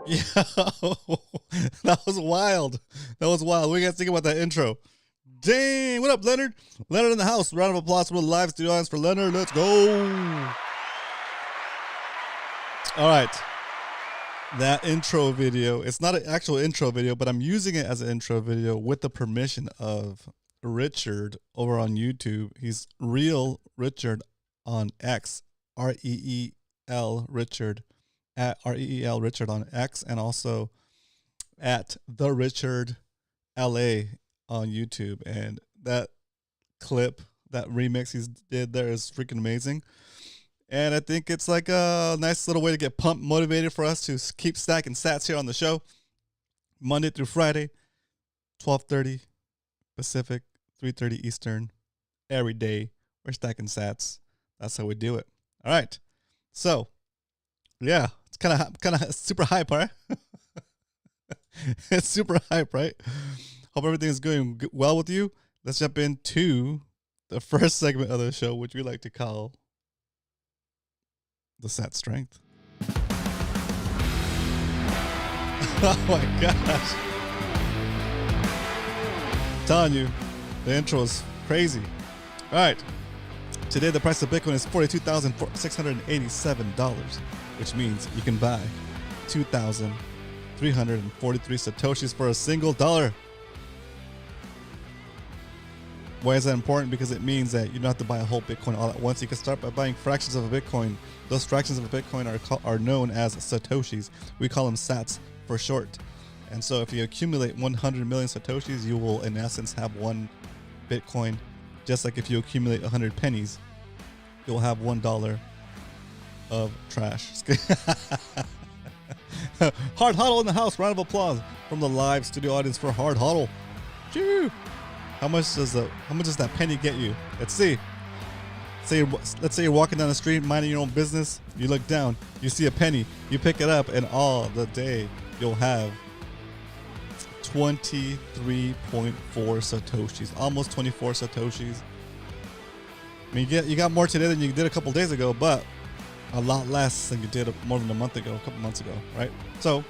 Yeah, that was wild. That was wild. What do you guys think about that intro? Dang, what up, Leonard? Leonard in the house. Round of applause for the live studio audience for Leonard. Let's go. All right. That intro video, it's not an actual intro video, but I'm using it as an intro video with the permission of Richard over on YouTube. He's Real Richard on X, REEL Richard, at REEL Richard on X, and also at The Richard LA on YouTube. And that clip, that remix he did there is freaking amazing. And I think it's like a nice little way to get pumped, motivated for us to keep stacking sats here on the show. Monday through Friday, 12:30 Pacific, 3:30 Eastern. Every day, we're stacking sats. That's how we do it. All right. So, yeah, it's kind of super hype, right? It's super hype, right? Hope everything is going well with you. Let's jump into the first segment of the show, which we like to call the Sat Strength. Oh my gosh. I'm telling you, the intro is crazy. All right. Today, the price of Bitcoin is $42,687, which means you can buy 2,343 Satoshis for a single dollar. Why is that important? Because it means that you don't have to buy a whole Bitcoin all at once. You can start by buying fractions of a Bitcoin. Those fractions of a Bitcoin are known as Satoshis. We call them sats for short. And so if you accumulate 100 million Satoshis, you will in essence have one Bitcoin. Just like if you accumulate 100 pennies, you'll have $1 of trash. Hard Huddle in the house. Round of applause from the live studio audience for Hard Huddle. Choo! How much does that penny get you? Let's see. Let's say you're walking down the street, minding your own business. You look down, you see a penny, you pick it up, and all the day you'll have 23.4 Satoshis, almost 24 Satoshis. I mean, you got more today than you did a couple days ago, but a lot less than you did more than a couple months ago, right? So,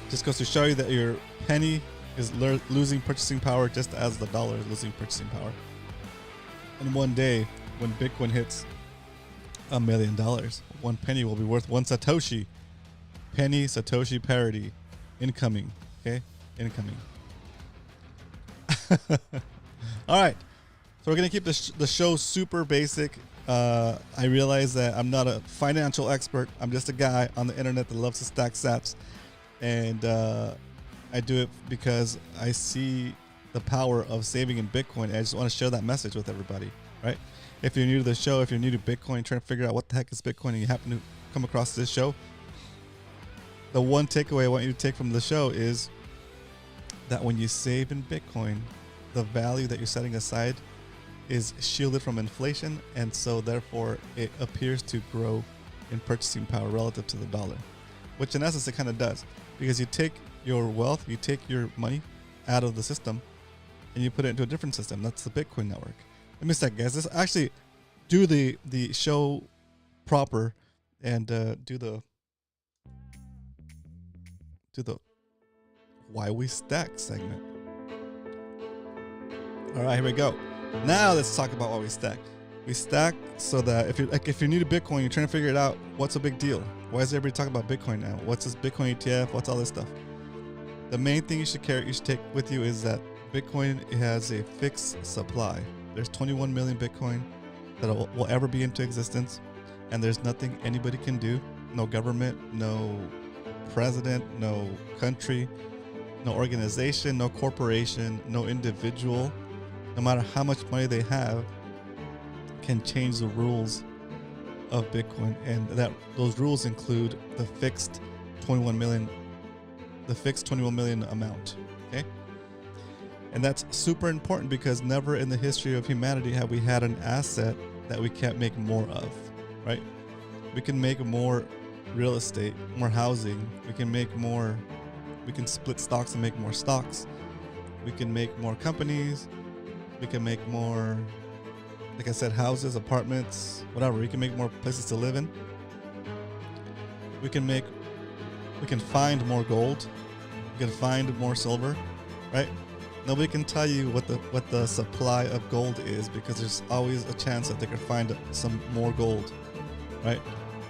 just goes to show you that your penny is losing purchasing power just as the dollar is losing purchasing power. And one day, when Bitcoin hits $1 million, one penny will be worth one Satoshi. Penny Satoshi parity. Incoming. Okay? Incoming. All right. So we're going to keep the show super basic. I realize that I'm not a financial expert. I'm just a guy on the internet that loves to stack sats. And I do it because I see the power of saving in Bitcoin. And I just want to share that message with everybody, right? If you're new to the show, if you're new to Bitcoin, trying to figure out what the heck is Bitcoin, and you happen to come across this show, the one takeaway I want you to take from the show is that when you save in Bitcoin, the value that you're setting aside is shielded from inflation, and so therefore it appears to grow in purchasing power relative to the dollar, which in essence it kind of does, because you take your wealth, you take your money out of the system and you put it into a different system. That's the Bitcoin network. Let me start, guys. Let's actually do the show proper and do the why we stack segment. All right, here we go. Now let's talk about why we stack. We stack so that if you're new to Bitcoin, you're trying to figure it out. What's a big deal? Why is everybody talking about Bitcoin now? What's this Bitcoin ETF? What's all this stuff? The main thing you should take with you is that Bitcoin has a fixed supply. There's 21 million Bitcoin that will ever be into existence, and there's nothing anybody can do. No government, no president, no country, no organization, no corporation, no individual, no matter how much money they have, can change the rules of Bitcoin. And those rules include the fixed 21 million amount. Okay? And that's super important because never in the history of humanity have we had an asset that we can't make more of, right? We can make more real estate, more housing. We can split stocks and make more stocks. We can make more companies. We can make more, like I said, houses, apartments, whatever. We can make more places to live in. We can make we can find more gold, we can find more silver, right? Nobody can tell you what the supply of gold is, because there's always a chance that they could find some more gold, right?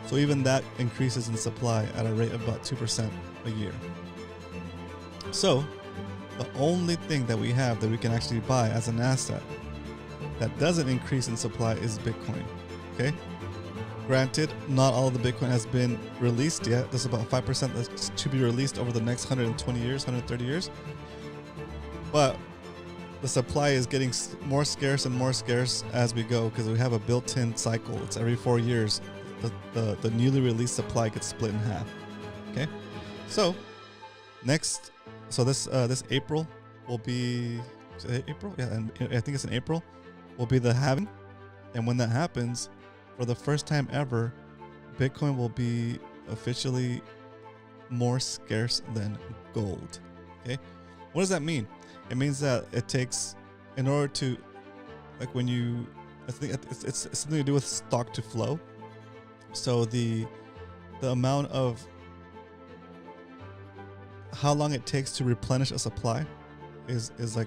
So even that increases in supply at a rate of about 2% a year. So the only thing that we have that we can actually buy as an asset that doesn't increase in supply is Bitcoin. Okay? Granted, not all of the Bitcoin has been released yet. There's about 5% that's to be released over the next 120 years, 130 years. But the supply is getting more scarce and more scarce as we go, because we have a built-in cycle. It's every 4 years the newly released supply gets split in half. Okay? So this April will be April? Yeah, and I think it's in April will be the halving. And when that happens, for the first time ever, Bitcoin will be officially more scarce than gold. Okay? What does that mean? It means that it takes, in order to, like when you, I think it's something to do with stock to flow. So the amount of how long it takes to replenish a supply is it's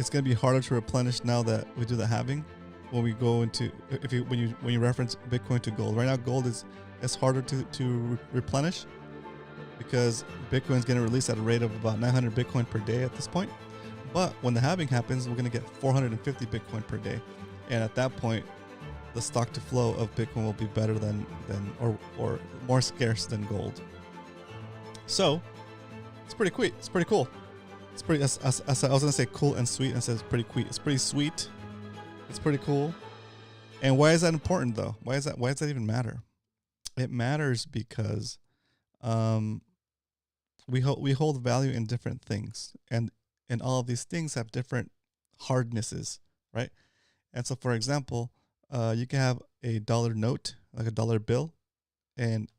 going to be harder to replenish now that we do the halving. When we go into, when you reference Bitcoin to gold, right now gold is harder to replenish, because Bitcoin is going to release at a rate of about 900 Bitcoin per day at this point. But when the halving happens, we're going to get 450 Bitcoin per day, and at that point, the stock to flow of Bitcoin will be better than or more scarce than gold. So it's pretty quick. It's pretty cool. It's pretty. I was gonna say cool and sweet, and it says pretty quick. It's pretty sweet. It's pretty cool. And why is that important though? Why does that even matter? It matters because we hold value in different things, and all of these things have different hardnesses, right? And so, for example, you can have a dollar note, like a dollar bill, and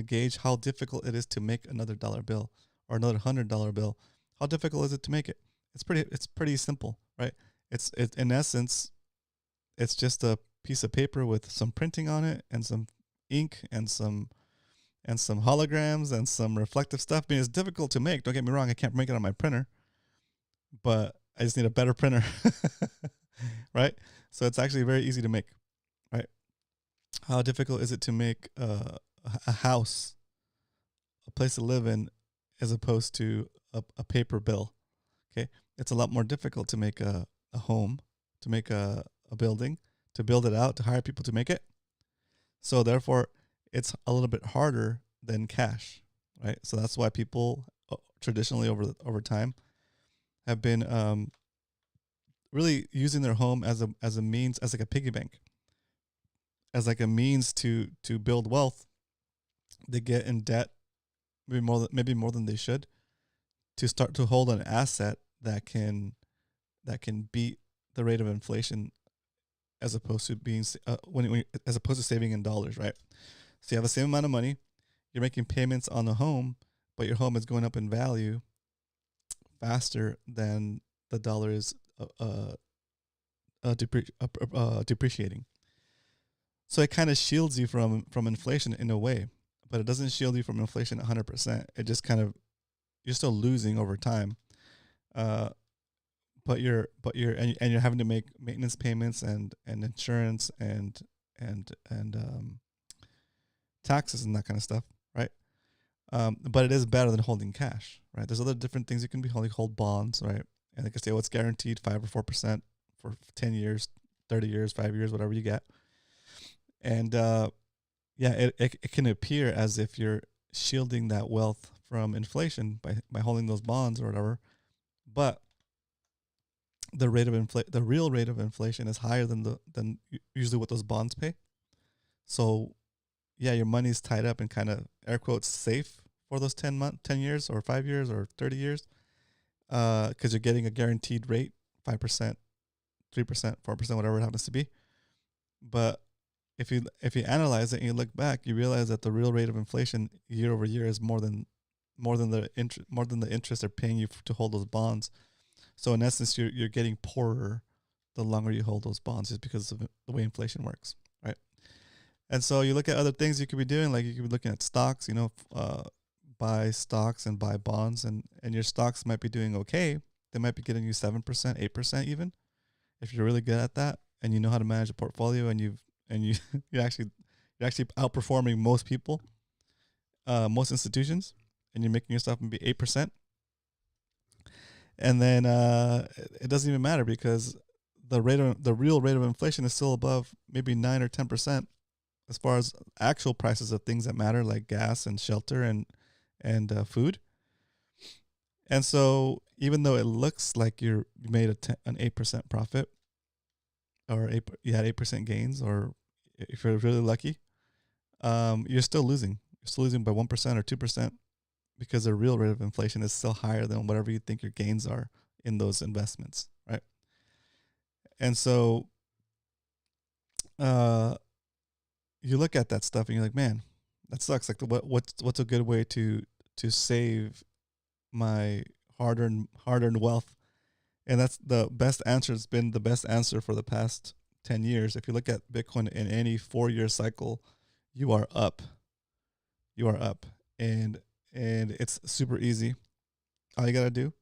gauge how difficult it is to make another dollar bill or another $100 bill. How difficult is it to make it? It's pretty simple, right? It's in essence, it's just a piece of paper with some printing on it and some ink and some holograms and some reflective stuff. I mean, it's difficult to make. Don't get me wrong. I can't make it on my printer, but I just need a better printer, right? So it's actually very easy to make, right? How difficult is it to make a house, a place to live in, as opposed to a paper bill? Okay, it's a lot more difficult to make a home, to make a building, to build it out, to hire people to make it. So therefore, it's a little bit harder than cash, right? So that's why people traditionally over time have been really using their home as a means, as like a piggy bank, as like a means to build wealth. They get in debt, maybe more than they should, to start to hold an asset that can beat the rate of inflation, as opposed to being as opposed to saving in dollars, right? So you have the same amount of money, you're making payments on the home, but your home is going up in value faster than the dollar is depreciating. So it kind of shields you from inflation in a way, but it doesn't shield you from inflation 100%. It just kind of, you're still losing over time. But you're having to make maintenance payments and insurance and taxes and that kind of stuff, right? But it is better than holding cash, right? There's other different things you can be holding. Hold bonds, right? And they can say, well, it's guaranteed 5 or 4% for 10 years, 30 years, 5 years, whatever you get. And it can appear as if you're shielding that wealth from inflation by holding those bonds or whatever, but the real rate of inflation is higher than usually what those bonds pay. So, yeah, your money's tied up and kind of air quotes safe for those 10 years or 5 years or 30 years, because you're getting a guaranteed rate, 5%, 3%, 4%, whatever it happens to be. But if you analyze it and you look back, you realize that the real rate of inflation year over year is more than the interest they're paying you to hold those bonds. So in essence, you're getting poorer the longer you hold those bonds, just because of the way inflation works, right? And so you look at other things you could be doing, like you could be looking at stocks, buy stocks and buy bonds, and your stocks might be doing okay. They might be getting you 7%, 8% even, if you're really good at that and you know how to manage a portfolio, and you're actually outperforming most people, most institutions, and you're making yourself be 8%. And then it doesn't even matter because the real rate of inflation is still above maybe 9 or 10% as far as actual prices of things that matter, like gas and shelter and food. And so even though it looks like you made an 8% profit, or you had 8% gains, or if you're really lucky, you're still losing. You're still losing by 1% or 2%, because the real rate of inflation is still higher than whatever you think your gains are in those investments, right? And so you look at that stuff and you're like, man, that sucks. Like, what's a good way to save my hard-earned wealth? And that's the best answer. It's been the best answer for the past 10 years. If you look at Bitcoin in any 4-year cycle, you are up. You are up. And it's super easy. All you got to do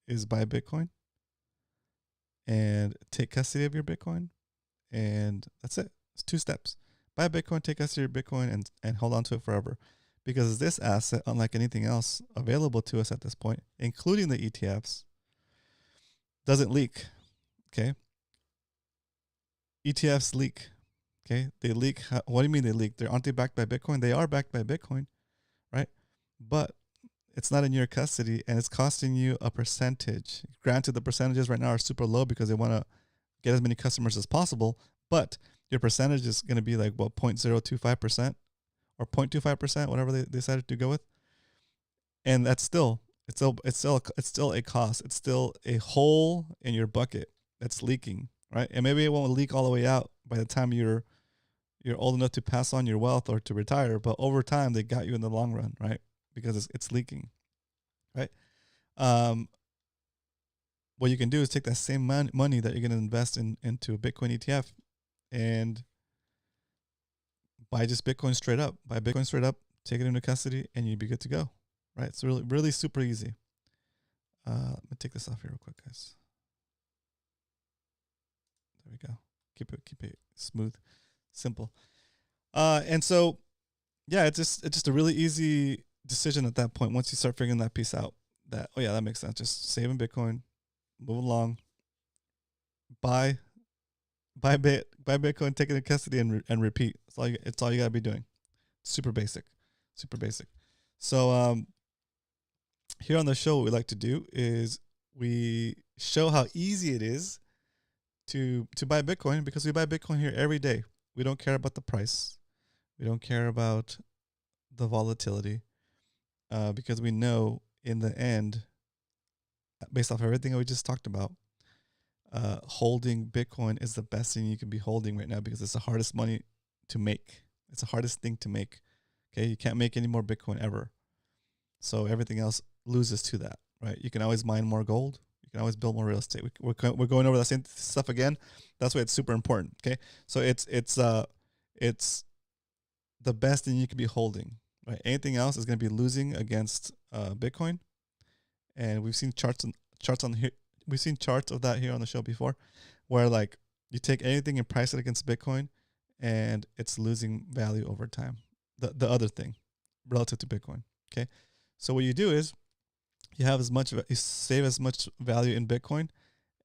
is buy Bitcoin and take custody of your Bitcoin. And that's it. It's 2 steps. Buy Bitcoin, take custody of your Bitcoin, and hold on to it forever. Because this asset, unlike anything else available to us at this point, including the ETFs, doesn't leak. Okay. ETFs leak. Okay. They leak. What do you mean they leak? Aren't they backed by Bitcoin? They are backed by Bitcoin, right? But it's not in your custody, and it's costing you a percentage. Granted, the percentages right now are super low because they want to get as many customers as possible, but your percentage is going to be like 0.025% or 0.25%, whatever they decided to go with. And that's still it's still a cost. It's still a hole in your bucket that's leaking, right? And maybe it won't leak all the way out by the time you're old enough to pass on your wealth or to retire, but over time they got you in the long run, right? Because it's leaking, right? What you can do is take that same money that you're going to invest into a Bitcoin ETF and buy just Bitcoin straight up. Buy Bitcoin straight up, take it into custody, and you'd be good to go, right? It's really, really super easy. Let me take this off here real quick, guys. There we go. Keep it smooth, simple. And so, yeah, it's just a really easy decision at that point. Once you start figuring that piece out, that that makes sense. Just saving Bitcoin, move along, buy Bitcoin, take it in custody, and repeat. It's all you gotta be doing. Super basic. So here on the show, what we like to do is we show how easy it is to buy Bitcoin, because we buy Bitcoin here every day. We don't care about the price. We don't care about the volatility, because we know in the end, based off everything that we just talked about, holding Bitcoin is the best thing you can be holding right now, because it's the hardest money to make. It's the hardest thing to make. Okay, you can't make any more Bitcoin ever. So everything else loses to that, right? You can always mine more gold. You can always build more real estate. We're going over the same stuff again. That's why it's super important. Okay, so it's the best thing you could be holding, right? Anything else is going to be losing against Bitcoin, and we've seen charts on here. We've seen charts of that here on the show before, where like you take anything and price it against Bitcoin, and it's losing value over time. The other thing, relative to Bitcoin. Okay, so what you do is you save as much value in Bitcoin,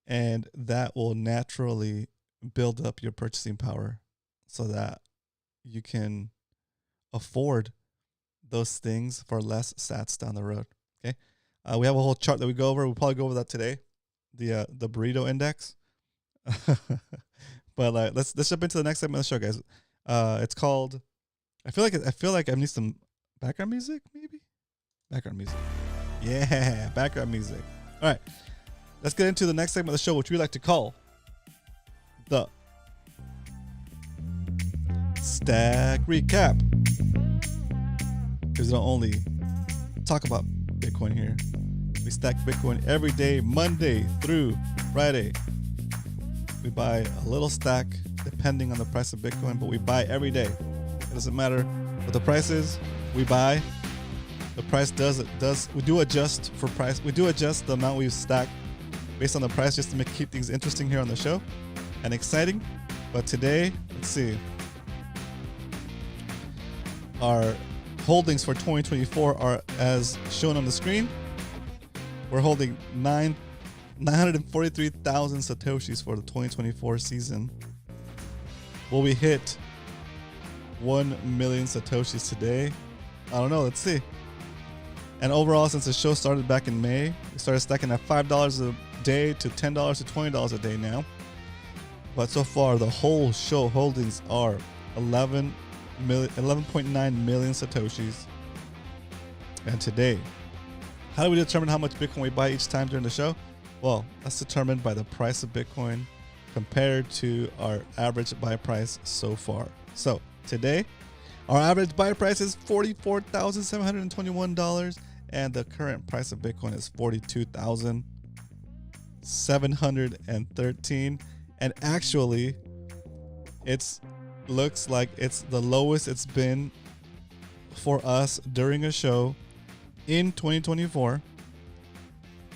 and that will naturally build up your purchasing power, so that you can afford those things for less sats down the road. Okay, we have a whole chart that we go over. We'll probably go over that today, the burrito index. But let's jump into the next segment of the show, guys. It's called. I feel like I need some background music, maybe. Background music. Yeah, background music. All right, let's get into the next segment of the show, which we like to call the Stack Recap. Because we don't only talk about Bitcoin here. We stack Bitcoin every day, Monday through Friday. We buy a little stack depending on the price of Bitcoin, but we buy every day. It doesn't matter what the price is. We buy. The price does. We do adjust for price. We do adjust the amount we stack based on the price just to keep things interesting here on the show and exciting. But today, let's see. Our holdings for 2024 are as shown on the screen. We're holding 943,000 Satoshis for the 2024 season. Will we hit 1 million Satoshis today? I don't know. Let's see. And overall, since the show started back in May, we started stacking at $5 a day to $10 to $20 a day now. But so far, the whole show holdings are 11.9 million Satoshis. And today, how do we determine how much Bitcoin we buy each time during the show? Well, that's determined by the price of Bitcoin compared to our average buy price so far. So today, our average buy price is $44,721, and the current price of Bitcoin is $42,713. And actually, it's looks like it's the lowest it's been for us during a show in 2024,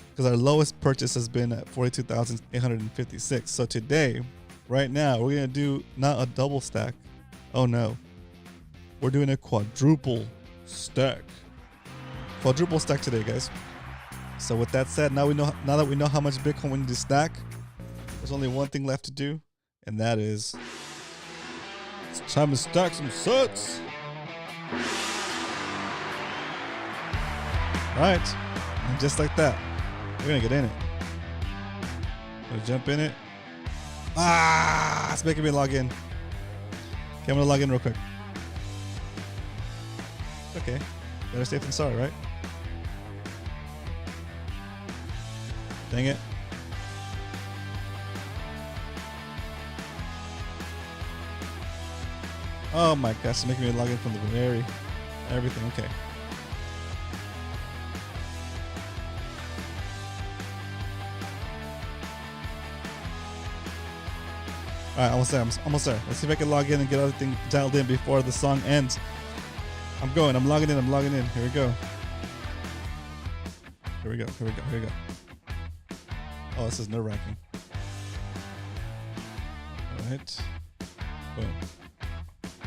because our lowest purchase has been at 42,856. So today, right now, we're gonna do not a double stack. Oh no, we're doing a quadruple stack. Quadruple stack today, guys. So with that said, now that we know how much Bitcoin we need to stack, there's only one thing left to do, and that is it's time to stack some sats. All right, and just like that, we're gonna get in it. Gonna jump in it. It's making me log in. Okay, I'm gonna log in real quick. It's okay. Better safe than sorry, right? Dang it. Oh my gosh, it's making me log in from the everything. Okay. All right, almost there. I'm almost there. Let's see if I can log in and get everything dialed in before the song ends. I'm logging in. Here we go. Oh, this is nerve-wracking. All right. Boom.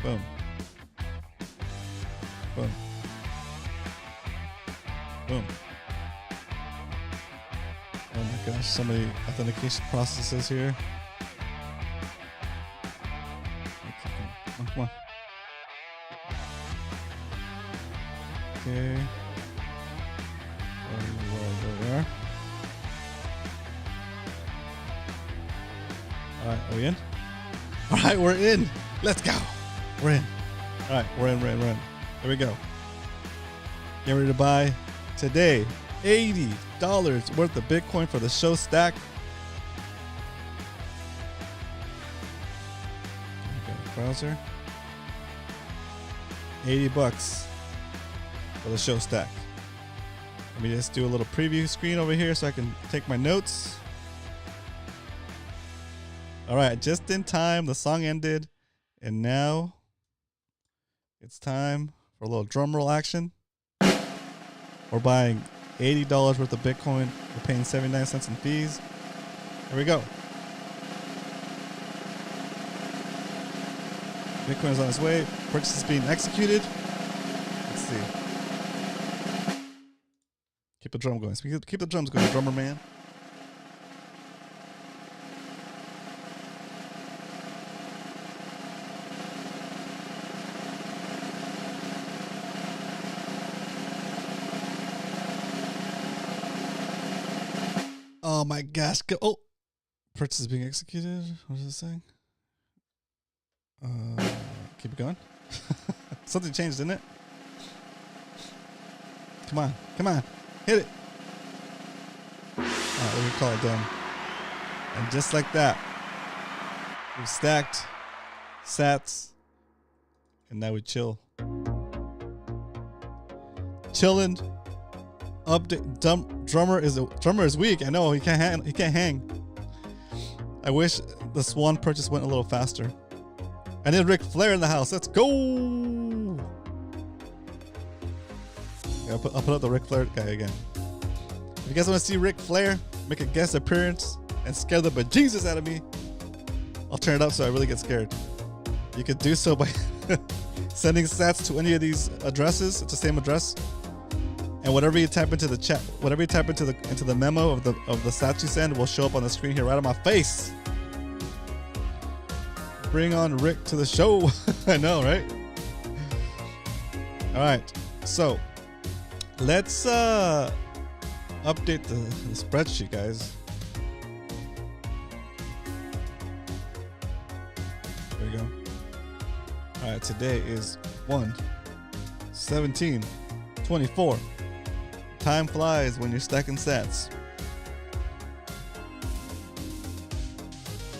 Boom. Boom. Boom. Oh my gosh, so many authentication processes here. Come on. Okay. There. Alright, are we in? Alright, we're in. Let's go. We're in. Alright, we're in. Here we go. Get ready to buy today $80 worth of Bitcoin for the show stack. Okay, browser. $80 for the show stack. Let me just do a little preview screen over here so I can take my notes. All right, just in time, the song ended, and now it's time for a little drum roll action. We're buying $80 worth of Bitcoin. We're paying 79 cents in fees. Here we go. Bitcoin is on its way. Purchase is being executed. Let's see. Keep the drum going. Keep the drums going, drummer man. Oh my gosh. Oh, purchase is being executed. What is it saying? Keep it going. Something changed, didn't it? Come on. Hit it. Alright, we can call it done. And just like that, we've stacked sats, and now we chill. Chilling. Update. Drummer is weak. I know he can't hang. I wish the Swan purchase went a little faster. I need Ric Flair in the house. Let's go. Yeah, I'll put up the Ric Flair guy again. If you guys want to see Ric Flair make a guest appearance and scare the bejesus out of me, I'll turn it up so I really get scared. You could do so by sending sats to any of these addresses. It's the same address. And whatever you type into the chat, whatever you type into the memo of the stats you send will show up on the screen here right on my face. Bring on Rick to the show. I know, right? All right. So let's update the spreadsheet, guys. There we go. All right. Today is 1/17/24. Time flies when you're stacking sats.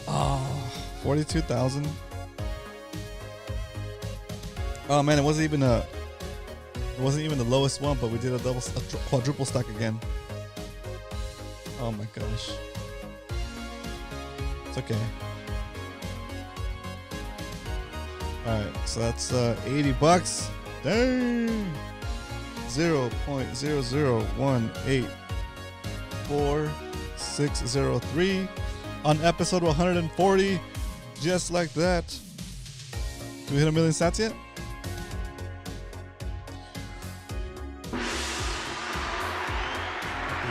Oh, 42,000. Oh man, it wasn't even the lowest one, but we did a quadruple stack again. Oh my gosh. It's okay. All right, so that's $80. Dang. 0.001844603 on episode 140, just like that. Do we hit 1 million sats yet?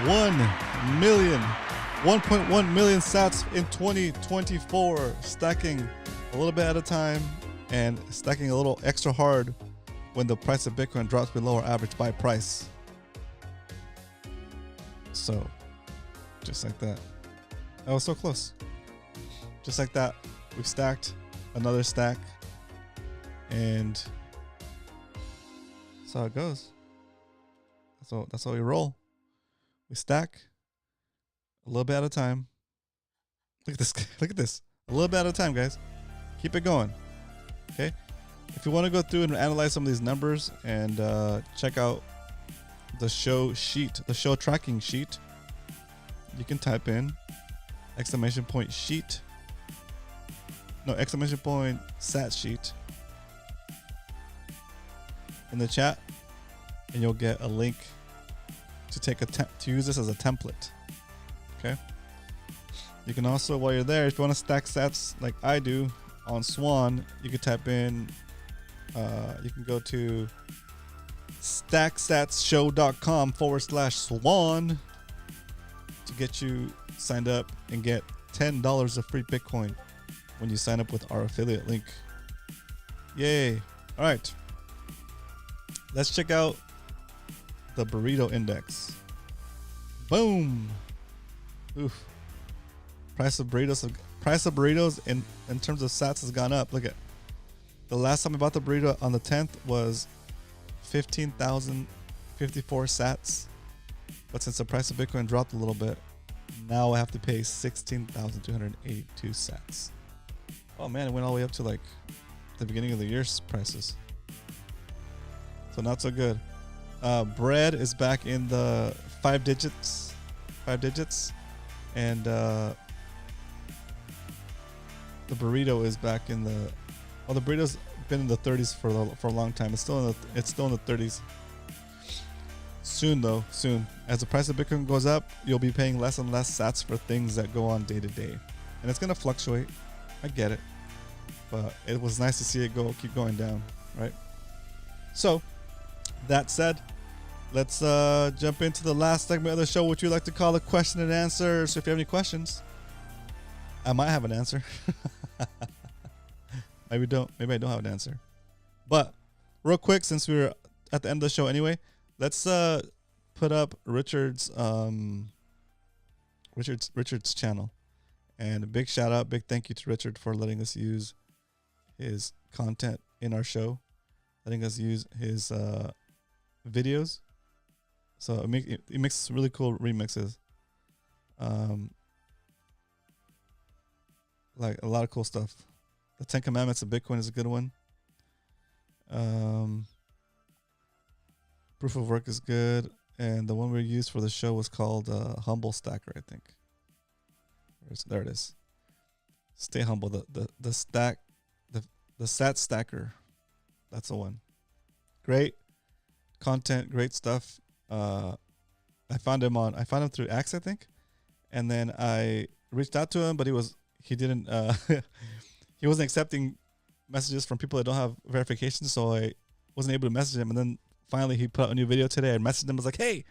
$1 million, 1.1 million sats in 2024, stacking a little bit at a time and stacking a little extra hard when the price of Bitcoin drops below our average buy price. So, just like that. That was so close. Just like that, we've stacked another stack, and that's how it goes. That's how we roll. We stack a little bit at a time. Look at this. Look at this. A little bit at a time, guys. Keep it going. Okay. If you want to go through and analyze some of these numbers and check out the show sheet, the show tracking sheet, you can type in !sheet. No, !sat sheet in the chat, and you'll get a link to take to use this as a template. Okay. You can also, while you're there, if you want to stack sats like I do on Swan, you can type in. You can go to stacksatshow.com/swan to get you signed up and get $10 of free Bitcoin when you sign up with our affiliate link. Yay. All right. Let's check out the burrito index. Boom. Oof. Price of burritos in terms of sats has gone up. Look at the last time I bought the burrito on the 10th was 15,054 sats. But since the price of Bitcoin dropped a little bit, now I have to pay 16,282 sats. Oh man, it went all the way up to like the beginning of the year's prices. So not so good. Bread is back in the 5 digits. And the burrito is back in the. Well, the burrito's been in the 30s for a long time. It's still in the 30s. Soon, as the price of Bitcoin goes up, you'll be paying less and less sats for things that go on day to day, and it's gonna fluctuate. I get it, but it was nice to see it keep going down, right? So, that said, let's jump into the last segment of the show, which we like to call the question and answer. So, if you have any questions, I might have an answer. Maybe I don't have an answer. But real quick, since we were at the end of the show anyway, let's put up Richard's channel. And a big shout out, big thank you to Richard for letting us use his content in our show, letting us use his videos. So it makes some really cool remixes. Like a lot of cool stuff. The 10 Commandments of Bitcoin is a good one. Proof of Work is good. And the one we used for the show was called Humble Stacker, I think. There it is. Stay humble. The stack, The Sat Stacker. That's the one. Great content, great stuff. I found him through X, I think. And then I reached out to him, but he didn't he wasn't accepting messages from people that don't have verification, so I wasn't able to message him. And then finally he put out a new video today. I messaged him, I was like, hey,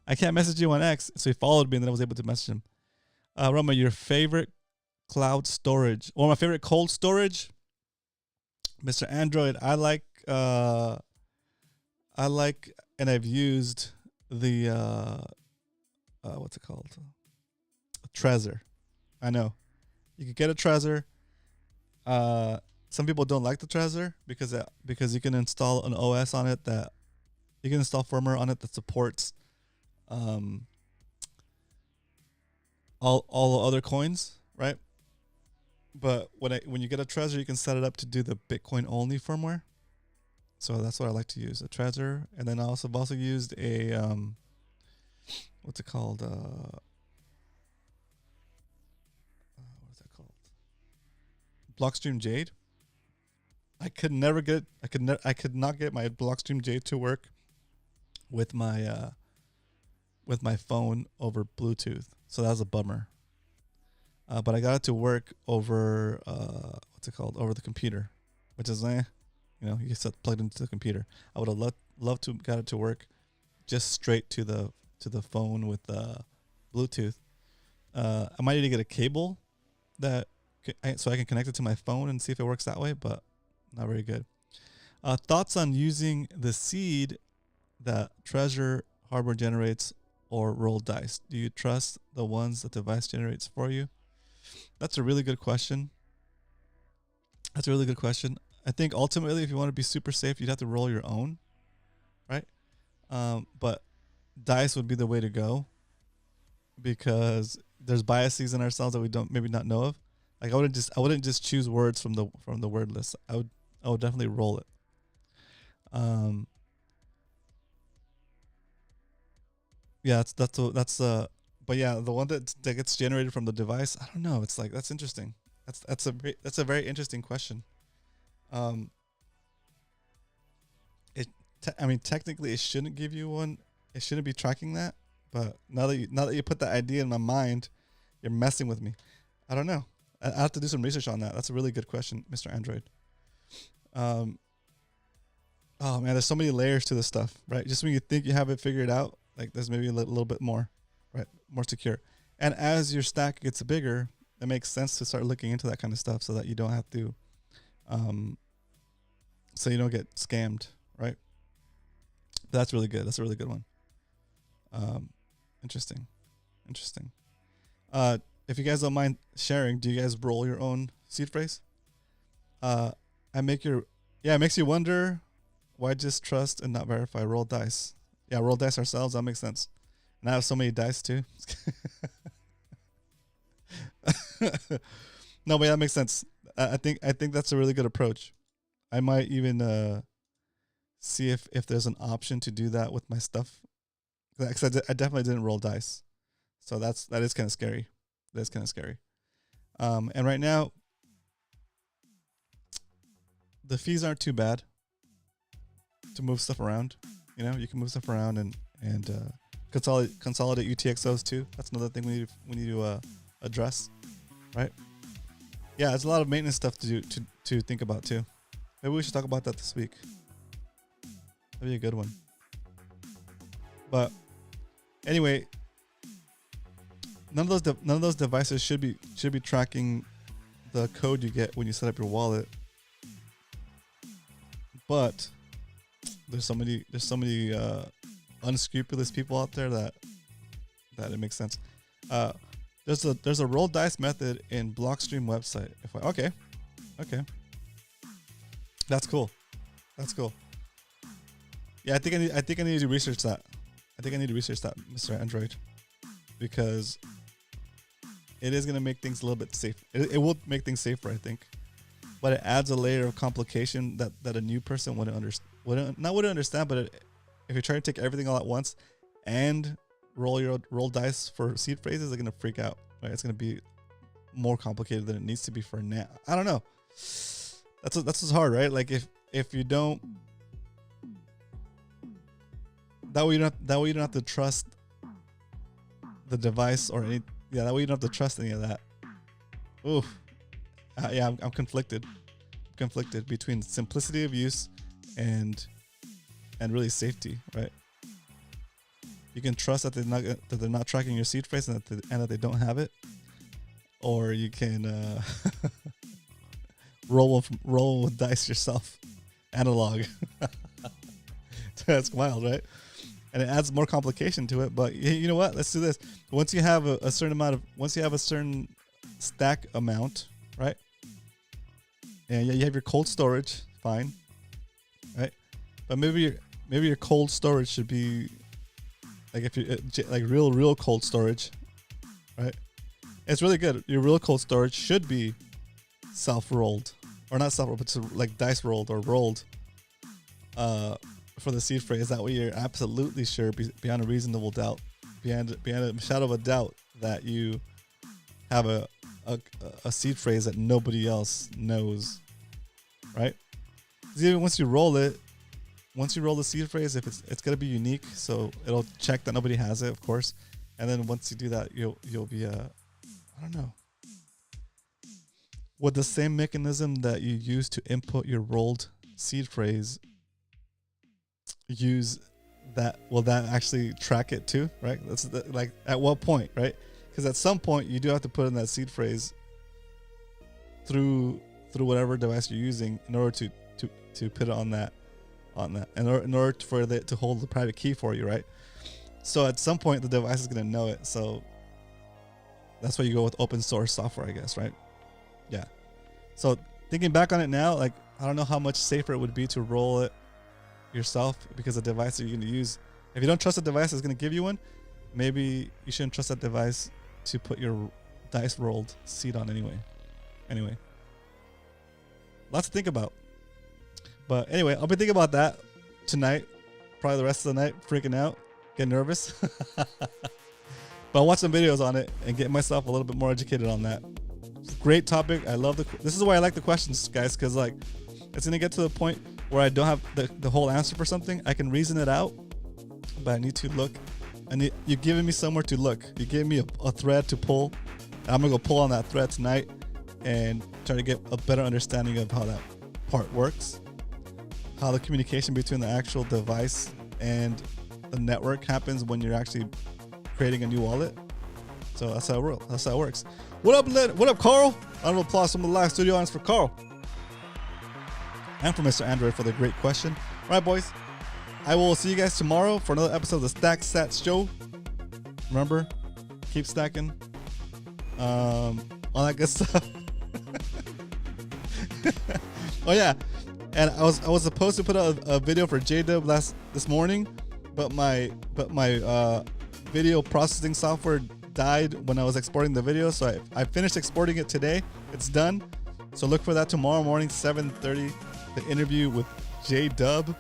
I can't message you on X. So he followed me, and then I was able to message him. Roma, your favorite cloud storage or my favorite cold storage? Mr. Android, I like and I've used the what's it called? Trezor. I know. You can get a Trezor. Some people don't like the Trezor because you can install an OS on it that you can install firmware on it that supports all other coins, right? But when you get a Trezor, you can set it up to do the Bitcoin only firmware. So that's what I like to use, a Trezor. And then I've also used a what's it called? What is that called? Blockstream Jade. I could not get my Blockstream Jade to work with my phone over Bluetooth. So that was a bummer. But I got it to work over what's it called? Over the computer, which is you get it plugged into the computer. I would have loved to got it to work just straight to the phone with Bluetooth. I might need to get a cable so I can connect it to my phone and see if it works that way, but not very good. Thoughts on using the seed that Trezor hardware generates or roll dice? Do you trust the ones that the device generates for you? That's a really good question. I think ultimately, if you want to be super safe, you'd have to roll your own, right? But dice would be the way to go because there's biases in ourselves that we don't maybe not know of. Like I wouldn't just choose words from the word list. I would definitely roll it. Yeah, but yeah, the one that gets generated from the device, I don't know. It's like that's interesting. That's a very interesting question. Technically, it shouldn't give you one. It shouldn't be tracking that. But now that you put that idea in my mind, you're messing with me. I don't know. I have to do some research on that. That's a really good question, Mr. Android. Oh man, there's so many layers to this stuff, right? Just when you think you have it figured out, like there's maybe a little bit more, right? More secure. And as your stack gets bigger, it makes sense to start looking into that kind of stuff so that you don't have to, so you don't get scammed, right? But that's really good. That's a really good one. Interesting. If you guys don't mind sharing, do you guys roll your own seed phrase? It makes you wonder why just trust and not verify. Roll dice. Yeah, roll dice ourselves. That makes sense. And I have so many dice too. No, but that makes sense. I think that's a really good approach. I might even see if there's an option to do that with my stuff. Because I definitely didn't roll dice, so that is kind of scary. That's kind of scary. And right now, the fees aren't too bad to move stuff around. You can move stuff around and consolidate UTXOs too. That's another thing we need to address, right? Yeah, there's a lot of maintenance stuff to do to think about too. Maybe we should talk about that this week. That'd be a good one. But anyway, none of those devices should be tracking the code you get when you set up your wallet. But there's so many unscrupulous people out there that it makes sense. There's a roll dice method in Blockstream website. Okay, that's cool. Yeah, I think I need to research that. Mr. Android, because it is gonna make things a little bit safe. It will make things safer, I think, but it adds a layer of complication that a new person wouldn't understand. But if you try to take everything all at once and roll dice for seed phrases, they're gonna freak out. Right? It's gonna be more complicated than it needs to be for now. I don't know, That's what's hard, right? Like if you don't, that way you don't have to trust the device or any. Yeah, that way you don't have to trust any of that. Oof. Yeah, I'm conflicted between simplicity of use and really safety, right? You can trust that they're not tracking your seed phrase and that they don't have it, or you can roll with dice yourself, analog. That's wild, right? And it adds more complication to it. But you know what? Let's do this. Once you have a certain stack amount, right? And you have your cold storage, fine, right? But maybe your cold storage should be like, if you like real cold storage, right? It's really good. Your real cold storage should be self-rolled, or not self-rolled, but like dice rolled or rolled for the seed phrase. That way you're absolutely sure, beyond a reasonable doubt, beyond a shadow of a doubt, that you have a seed phrase that nobody else knows, right? Because even once you roll the seed phrase, if it's gonna be unique, so it'll check that nobody has it, of course. And then once you do that, you'll be I don't know, would the same mechanism that you use to input your rolled seed phrase use that? Will that actually track it too, right? That's like, at what point, right? Because at some point you do have to put in that seed phrase through whatever device you're using in order to put it on that in order for it to hold the private key for you, right? So at some point the device is going to know it. So that's why you go with open source software, I guess, right? Yeah. So thinking back on it now, like, I don't know how much safer it would be to roll it yourself, because the device that you're going to use, if you don't trust the device that's going to give you one, maybe you shouldn't trust that device to put your dice rolled seed on anyway. Lots to think about. But anyway, I'll be thinking about that tonight, probably the rest of the night, freaking out, getting nervous. But I'll watch some videos on it and get myself a little bit more educated on that. Great topic. I love this is why I like the questions, guys, because like, it's gonna get to the point where I don't have the whole answer for something. I can reason it out, but I need to look. You're giving me somewhere to look. You gave me a thread to pull. I'm gonna go pull on that thread tonight and try to get a better understanding of how that part works, how the communication between the actual device and the network happens when you're actually creating a new wallet. So that's how it works. What up, Carl? Round of applause from the live studio audience for Carl and for Mr. Android for the great question. All right, boys. I will see you guys tomorrow for another episode of the Stack Sats Show. Remember, keep stacking. All that good stuff. Oh yeah, and I was supposed to put out a video for JDub this morning, but my video processing software died when I was exporting the video, so I finished exporting it today. It's done. So look for that tomorrow morning, 7:30, the interview with JDub.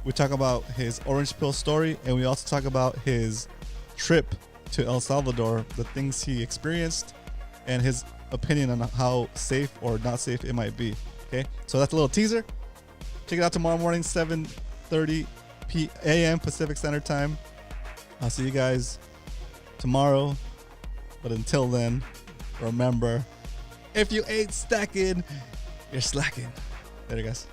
We talk about his orange pill story, and we also talk about his trip to El Salvador, the things he experienced, and his opinion on how safe or not safe it might be. Okay, so that's a little teaser. Check it out tomorrow morning, 7:30 a.m. Pacific Standard Time. I'll see you guys tomorrow. But until then, remember, if you ain't stacking, you're slacking. Later, guys.